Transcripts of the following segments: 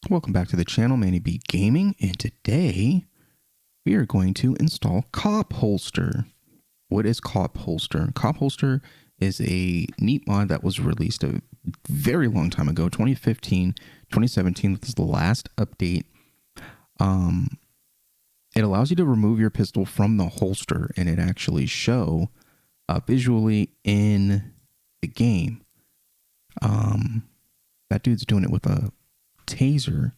Welcome back to the channel, Manny B Gaming, and today we are going to install Cop Holster. What is Cop Holster? Cop Holster is a neat mod that was released a very long time ago, 2015, 2017. This is the last update. It allows you to remove your pistol from the holster and it actually show visually in the game. That dude's doing it with a taser.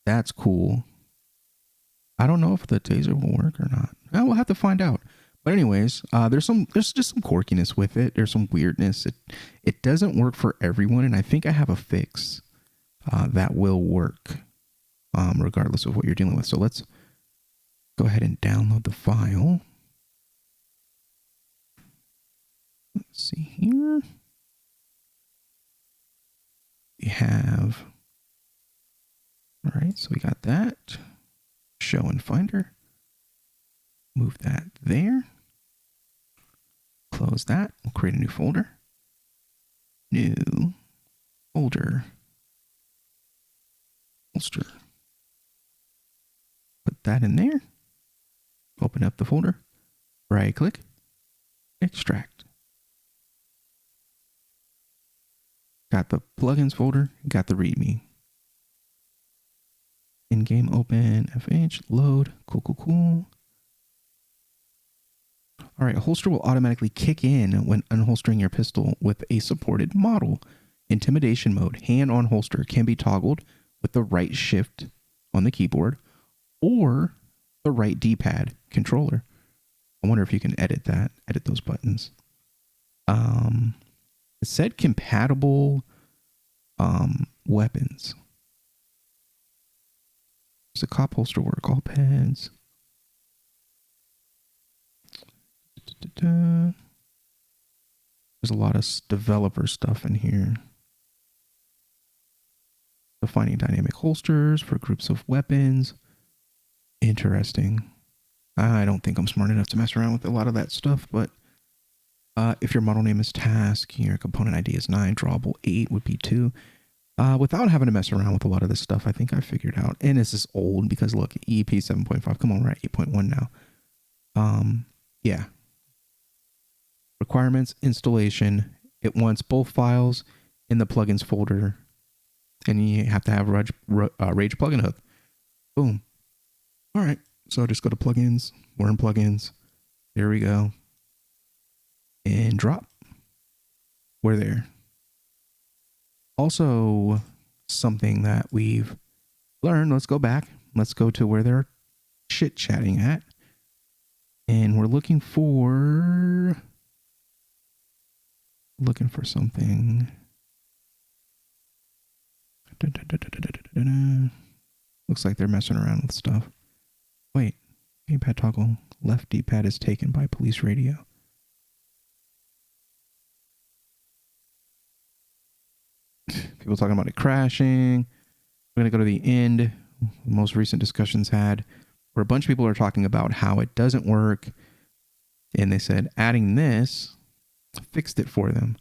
That's cool. I don't know if the taser will work or not. We'll have to find out. But anyways, there's just some quirkiness with it. There's some weirdness. It doesn't work for everyone, and I think I have a fix that will work regardless of what you're dealing with. So let's go ahead and download the file. Let's see here. We have, all right, so we got that. Show in Finder. Move that there. Close that. We'll create a new folder. New folder. Holster. Put that in there. Open up the folder. Right click. Extract. Got the plugins folder. Got the README. In-game open. FH. Load. Cool. All right, holster will automatically kick in when unholstering your pistol with a supported model. Intimidation mode, hand-on holster, can be toggled with the right shift on the keyboard or the right D-pad controller. I wonder if you can edit that, edit those buttons. It said compatible weapons. Does the cop holster work? All pads. There's a lot of developer stuff in here. Defining dynamic holsters for groups of weapons. Interesting. I don't think I'm smart enough to mess around with a lot of that stuff, but if your model name is task, your component ID is 9, drawable 8 would be 2. Without having to mess around with a lot of this stuff, I think I figured out. And this is old because look, EP 7.5. Come on, we're at 8.1 now. Yeah. Requirements, installation. It wants both files in the plugins folder, and you have to have Rage plugin hook. Boom. All right. So just go to plugins. We're in plugins. There we go. And drop. We're there. Also, something that we've learned. Let's go back. Let's go to where they're chit-chatting at. And we're looking for something. Looks like they're messing around with stuff. Wait, D-pad toggle. Left D-pad is taken by police radio. People talking about it crashing. We're going to go to the end. Most recent discussions had where a bunch of people are talking about how it doesn't work. And they said adding this fixed it for them.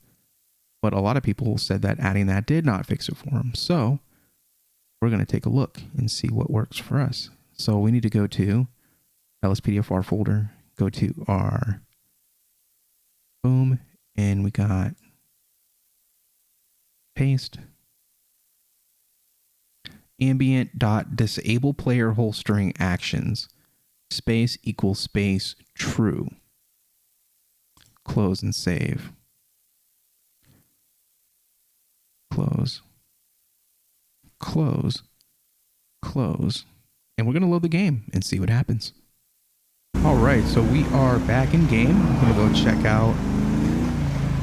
But a lot of people said that adding that did not fix it for them. So we're going to take a look and see what works for us. So we need to go to LSPDFR folder, go to our boom, and we got paste ambient.disable player holstering actions space equals space true. Close and save. Close. Close. Close. And we're going to load the game and see what happens. All right, so we are back in game. I'm going to go check out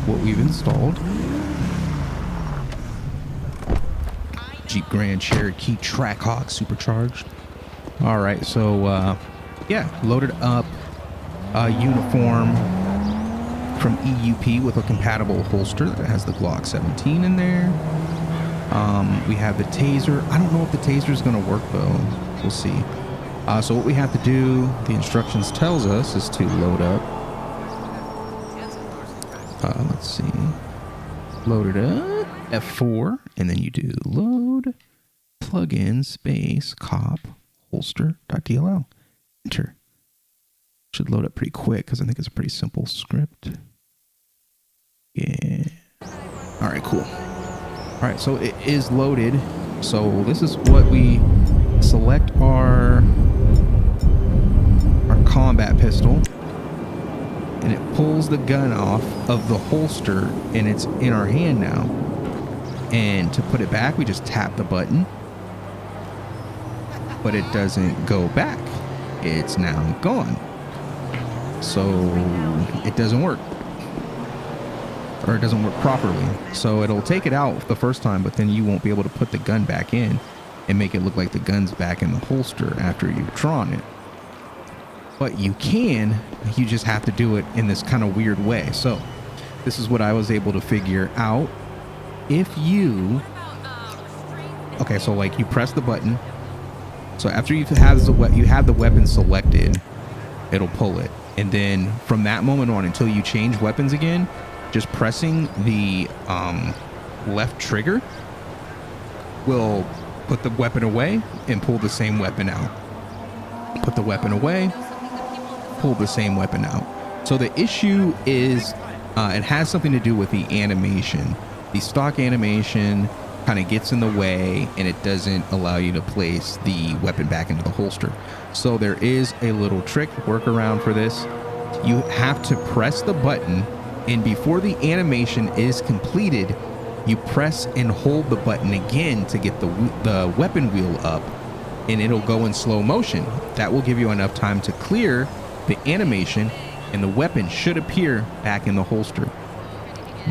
what we've installed. Jeep Grand Cherokee Trackhawk Supercharged. All right, so yeah, loaded up a uniform from EUP with a compatible holster that has the Glock 17 in there. We have the taser. I don't know if the taser is going to work though. We'll see. So what we have to do, the instructions tells us, is to load up. Let's see. Load it up. F4, and then you do load. plugin space cop holster.dll. Enter. Should load up pretty quick because I think it's a pretty simple script. Yeah. All right, cool. All right, so it is loaded. So this is what we select our combat pistol, and it pulls the gun off of the holster, and it's in our hand now. And to put it back, we just tap the button, but it doesn't go back. It's now gone. So it doesn't work, or it doesn't work properly. So it'll take it out the first time, but then you won't be able to put the gun back in and make it look like the gun's back in the holster after you've drawn it. But you can, you just have to do it in this kind of weird way. So this is what I was able to figure out. If you, okay, so like you press the button. So after you have the weapon selected, it'll pull it. And then from that moment on until you change weapons again, just pressing the left trigger will put the weapon away and pull the same weapon out. Put the weapon away, pull the same weapon out. So the issue is it has something to do with the animation. The stock animation kind of gets in the way, and it doesn't allow you to place the weapon back into the holster. So there is a little trick workaround for this. You have to press the button, and before the animation is completed, you press and hold the button again to get the weapon wheel up, and it'll go in slow motion. That will give you enough time to clear the animation, and the weapon should appear back in the holster.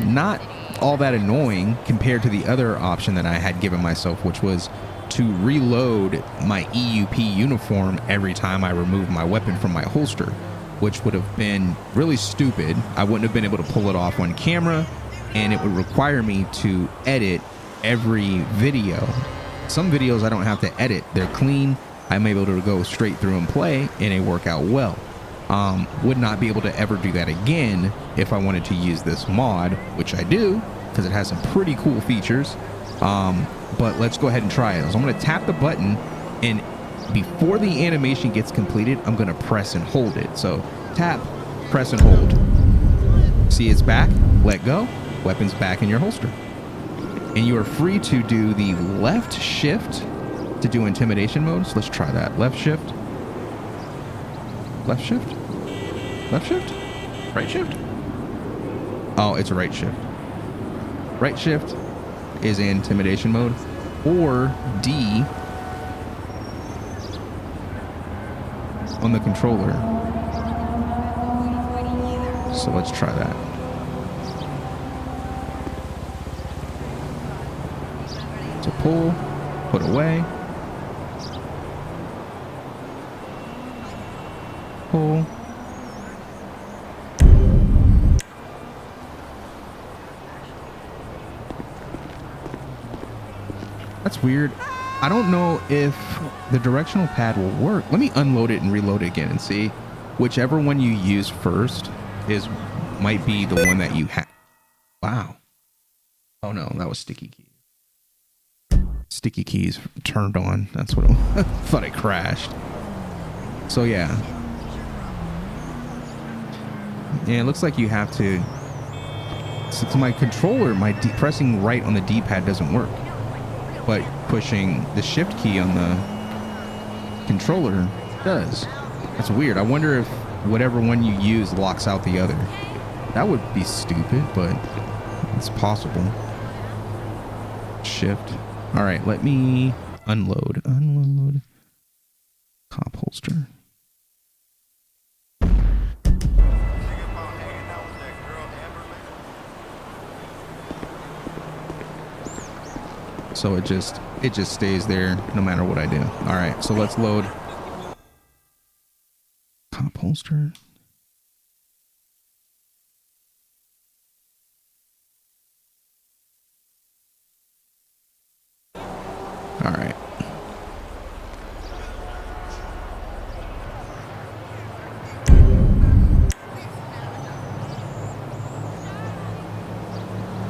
Not all that annoying compared to the other option that I had given myself, which was to reload my EUP uniform every time I removed my weapon from my holster, which would have been really stupid. I wouldn't have been able to pull it off on camera, and it would require me to edit every video. Some videos I don't have to edit. They're clean. I'm able to go straight through and play, and they work out well. Would not be able to ever do that again if I wanted to use this mod, which I do because it has some pretty cool features. But let's go ahead and try it. So I'm going to tap the button, and before the animation gets completed, I'm going to press and hold it. So tap, press and hold. See, it's back. Let go. Weapon's back in your holster. And you are free to do the left shift to do intimidation mode. So let's try that. Left shift. Left shift. Left shift. Right shift. Oh, it's a right shift. Right shift is intimidation mode, or D on the controller. So let's try that. So pull, put away, pull. That's weird. I don't know if the directional pad will work. Let me unload it and reload it again and see. Whichever one you use first might be the one that you have. Wow. Oh no, that was sticky keys. Sticky keys turned on. That's what I thought it crashed. So yeah. Yeah, it looks like you have to. So my controller, pressing right on the D-pad doesn't work. But pushing the shift key on the controller does. That's weird. I wonder if whatever one you use locks out the other. That would be stupid, but it's possible. Shift. All right, let me unload. Unload. Cop holster. So it just stays there no matter what I do. All right, so let's load cop holster. All right.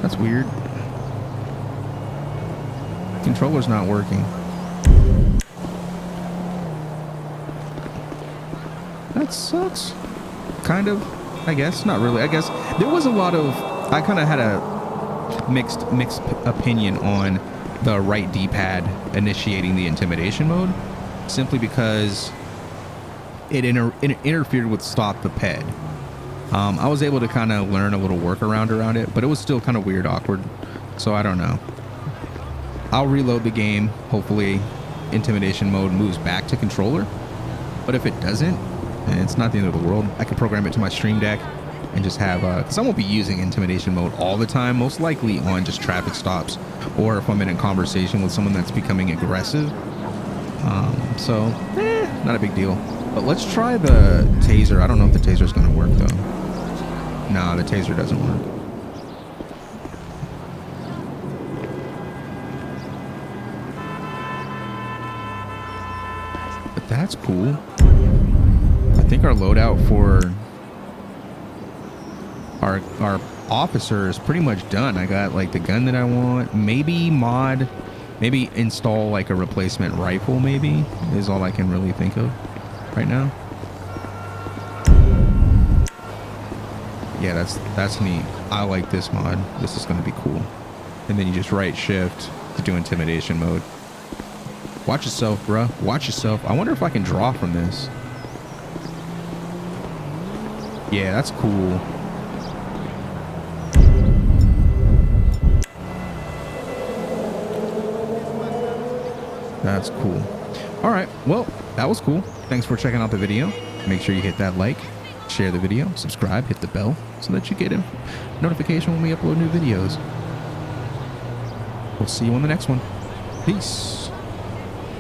That's weird. Controller's not working. It sucks. Kind of, I guess. Not really. I guess there was a lot of... I kind of had a mixed opinion on the right D-pad initiating the intimidation mode, simply because it interfered with stop the ped. I was able to kind of learn a little workaround around it, but it was still kind of weird, awkward. So I don't know. I'll reload the game. Hopefully intimidation mode moves back to controller. But if it doesn't, it's not the end of the world. I can program it to my Stream Deck and just have, because I won't be using intimidation mode all the time, most likely on just traffic stops, or if I'm in a conversation with someone that's becoming aggressive. So, not a big deal. But let's try the taser. I don't know if the taser is going to work though. No, the taser doesn't work. But that's cool. I think our loadout for our officer is pretty much done. I got like the gun that I want. Maybe maybe install like a replacement rifle, maybe, is all I can really think of right now. Yeah, that's neat. I like this mod. This is going to be cool. And then you just right shift to do intimidation mode. Watch yourself, bruh. Watch yourself. I wonder if I can draw from this. Yeah, that's cool. That's cool. All right. Well, that was cool. Thanks for checking out the video. Make sure you hit that like, share the video, subscribe, hit the bell so that you get a notification when we upload new videos. We'll see you on the next one. Peace.